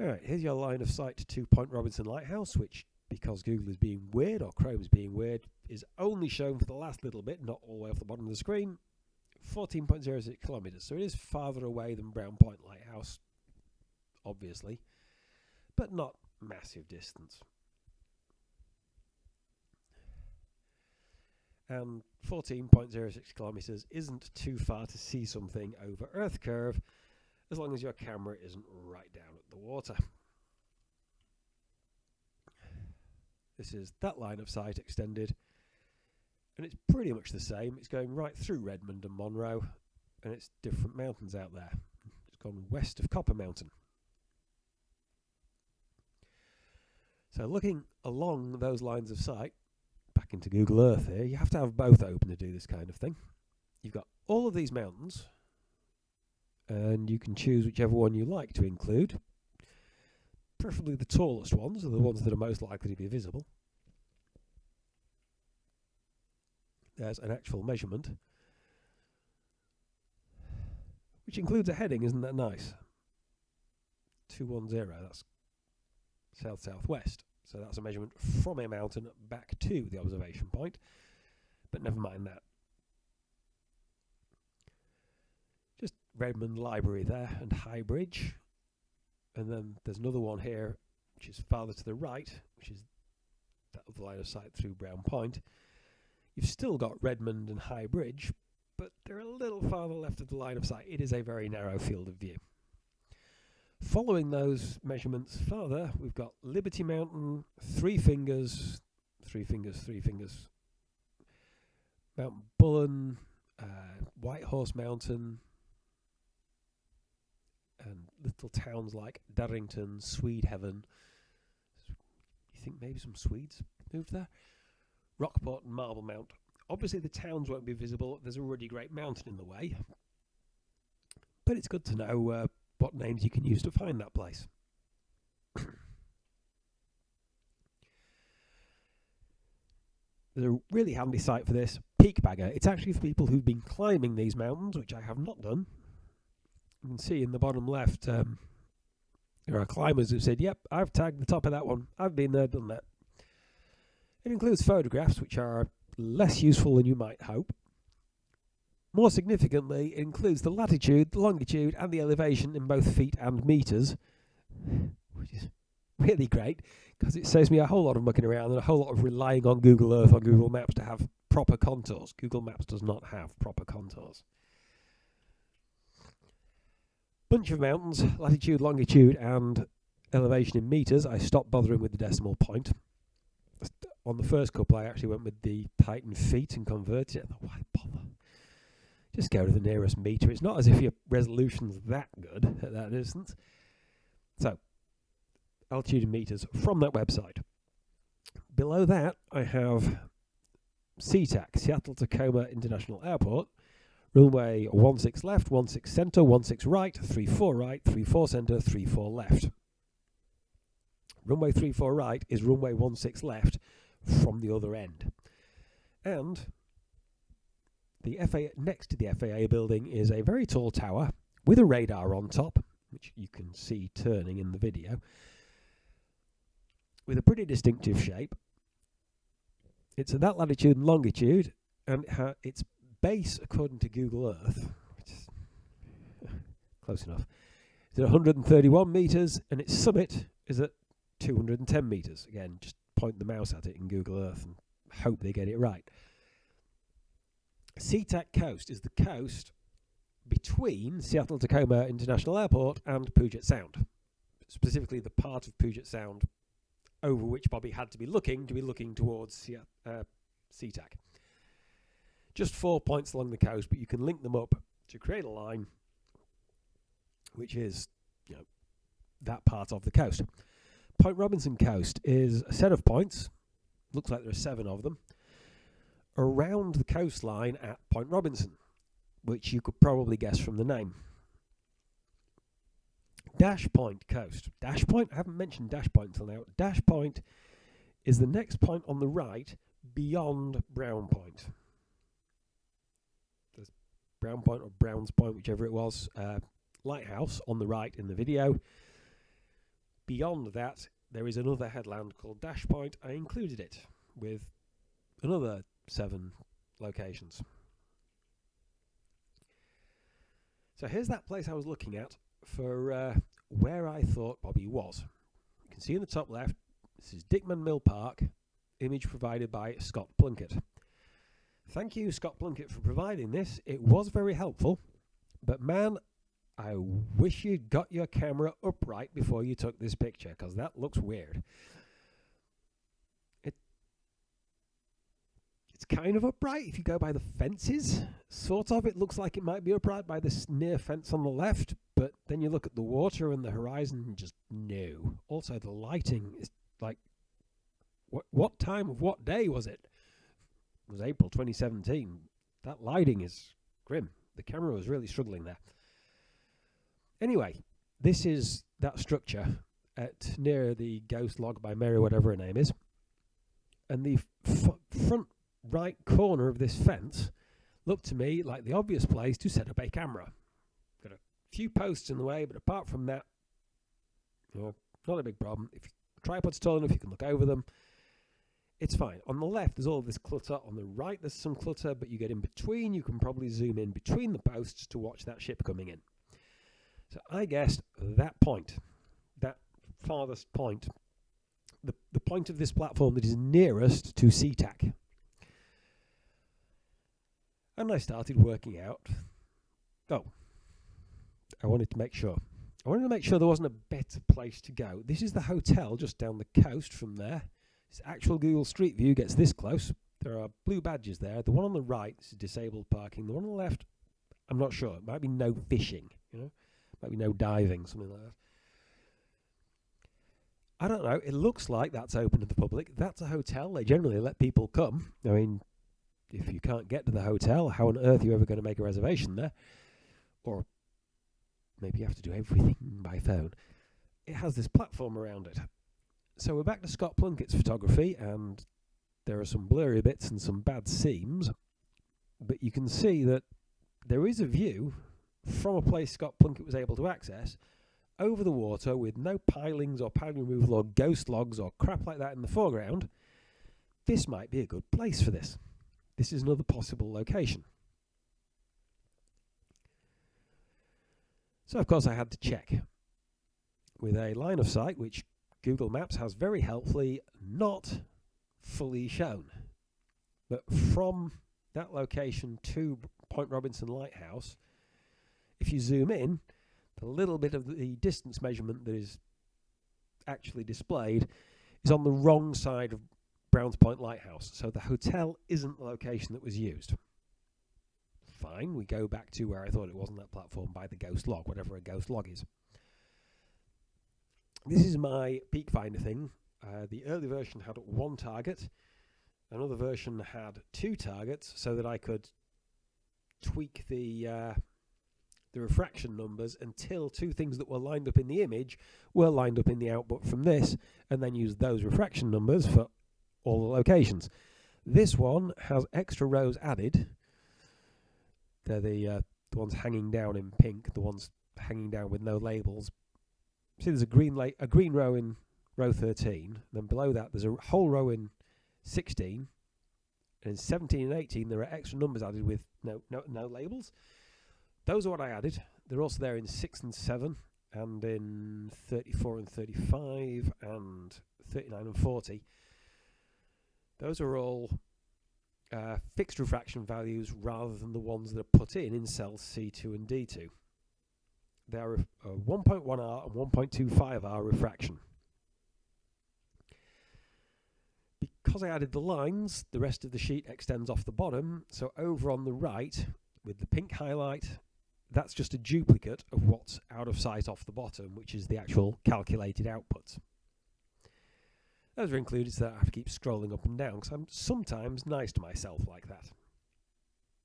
Alright, here's your line of sight to Point Robinson Lighthouse, which, because Google is being weird, or Chrome is being weird, is only shown for the last little bit, not all the way off the bottom of the screen. 14.06 kilometres, so it is farther away than Brown Point Lighthouse, obviously, but not massive distance. And 14.06 kilometres isn't too far to see something over Earth curve, as long as your camera isn't right down at the water. This is that line of sight extended, and it's pretty much the same. It's going right through Redmond and Monroe, and it's different mountains out there. It's gone west of Copper Mountain. So looking along those lines of sight, back into Google Earth here, you have to have both open to do this kind of thing. You've got all of these mountains, and you can choose whichever one you like to include. Preferably the tallest ones, are the ones that are most likely to be visible. There's an actual measurement, which includes a heading. Isn't that nice? 210, that's south-southwest. So that's a measurement from a mountain back to the observation point, but never mind that. Just Redmond Library there and High Bridge. And then there's another one here, which is farther to the right, which is that other line of sight through Brown Point. You've still got Redmond and High Bridge, but they're a little farther left of the line of sight. It is a very narrow field of view. Following those measurements farther, we've got Liberty Mountain, Three Fingers, Mount Bullen, White Horse Mountain, and little towns like Darrington, Swedehaven. You think maybe some Swedes moved there? Rockport and Marble Mount. Obviously the towns won't be visible. There's a really great mountain in the way. But it's good to know what names you can use to find that place. There's a really handy site for this, Peak Bagger. It's actually for people who've been climbing these mountains, which I have not done. You can see in the bottom left, there are climbers who said, yep, I've tagged the top of that one. I've been there, done that. It includes photographs, which are less useful than you might hope. More significantly, it includes the latitude, the longitude, and the elevation in both feet and meters, which is really great, because it saves me a whole lot of mucking around and a whole lot of relying on Google Earth or Google Maps to have proper contours. Google Maps does not have proper contours. Bunch of mountains, latitude, longitude, and elevation in meters. I stopped bothering with the decimal point. On the first couple, I actually went with the height in feet and converted it. I thought, why bother? Just go to the nearest meter. It's not as if your resolution's that good at that distance. So, altitude in meters from that website. Below that, I have SeaTac, Seattle Tacoma International Airport. Runway 16 left, 16 center, 16 right, 34 right, 34 center, 34 left. Runway 34 right is runway 16 left from the other end. And the next to the FAA building is a very tall tower with a radar on top, which you can see turning in the video, with a pretty distinctive shape. It's at that latitude and longitude, and its base, according to Google Earth, which is close enough, is at 131 meters, and its summit is at 210 meters. Again, just point the mouse at it in Google Earth and hope they get it right. SeaTac Coast is the coast between Seattle Tacoma International Airport and Puget Sound, specifically the part of Puget Sound over which Bobby had to be looking towards SeaTac. Just 4 points along the coast, but you can link them up to create a line which is, that part of the coast. Point Robinson Coast is a set of points, looks like there are 7 of them, around the coastline at Point Robinson, which you could probably guess from the name. Dash Point Coast. Dash Point? I haven't mentioned Dash Point until now. Dash Point is the next point on the right beyond Brown Point. There's Brown Point or Brown's Point, whichever it was, lighthouse on the right in the video. Beyond that, there is another headland called Dash Point. I included it with another 7 locations. So here's that place I was looking at for where I thought Bobby was. You can see in the top left, this is Dickman Mill Park, image provided by Scott Plunkett. Thank you, Scott Plunkett, for providing this. It was very helpful, but man, I wish you'd got your camera upright before you took this picture, because that looks weird. It's kind of upright if you go by the fences. Sort of. It looks like it might be upright by this near fence on the left, but then you look at the water and the horizon and just no. Also, the lighting is like, what time of what day was it? It was April 2017. That lighting is grim. The camera was really struggling there. Anyway, this is that structure at near the Ghost Log by Mary, whatever her name is. And the front right corner of this fence looked to me like the obvious place to set up a camera. Got a few posts in the way, but apart from that, not a big problem. If your tripod's tall enough, you can look over them. It's fine. On the left, there's all of this clutter. On the right, there's some clutter, but you get in between. You can probably zoom in between the posts to watch that ship coming in. So I guessed that point, that farthest point, the point of this platform that is nearest to SeaTac. And I started working out, I wanted to make sure there wasn't a better place to go. This is the hotel just down the coast from there. This actual Google Street View gets this close. There are blue badges there. The one on the right is disabled parking. The one on the left, I'm not sure. It might be no fishing, Might be no diving, something like that. I don't know. It looks like that's open to the public. That's a hotel. They generally let people come. I mean, if you can't get to the hotel, how on earth are you ever going to make a reservation there? Or maybe you have to do everything by phone. It has this platform around it. So we're back to Scott Plunkett's photography, and there are some blurry bits and some bad seams. But you can see that there is a view from a place Scott Plunkett was able to access over the water with no pilings or piling removal or ghost logs or crap like that in the foreground. This might be a good place for this. This is another possible location. So of course I had to check with a line of sight which Google Maps has very helpfully not fully shown. But from that location to Point Robinson Lighthouse, if you zoom in, the little bit of the distance measurement that is actually displayed is on the wrong side of Browns Point Lighthouse. So the hotel isn't the location that was used. Fine, we go back to where I thought it was on that platform by the ghost log, whatever a ghost log is. This is my peak finder thing. The early version had 1 target. Another version had 2 targets so that I could tweak the refraction numbers until 2 things that were lined up in the image were lined up in the output from this, and then use those refraction numbers for all the locations. This one has extra rows added. They're the ones hanging down in pink, the ones hanging down with no labels. See, there's a green row in row 13. Then below that, there's a whole row in 16. And in 17 and 18, there are extra numbers added with no labels. Those are what I added. They're also there in 6 and 7, and in 34 and 35, and 39 and 40. Those are all fixed refraction values rather than the ones that are put in cells C2 and D2. They are a 1.1R and 1.25R refraction. Because I added the lines, the rest of the sheet extends off the bottom, so over on the right, with the pink highlight, that's just a duplicate of what's out of sight off the bottom, which is the actual calculated output. Those are included so that I have to keep scrolling up and down, because I'm sometimes nice to myself like that.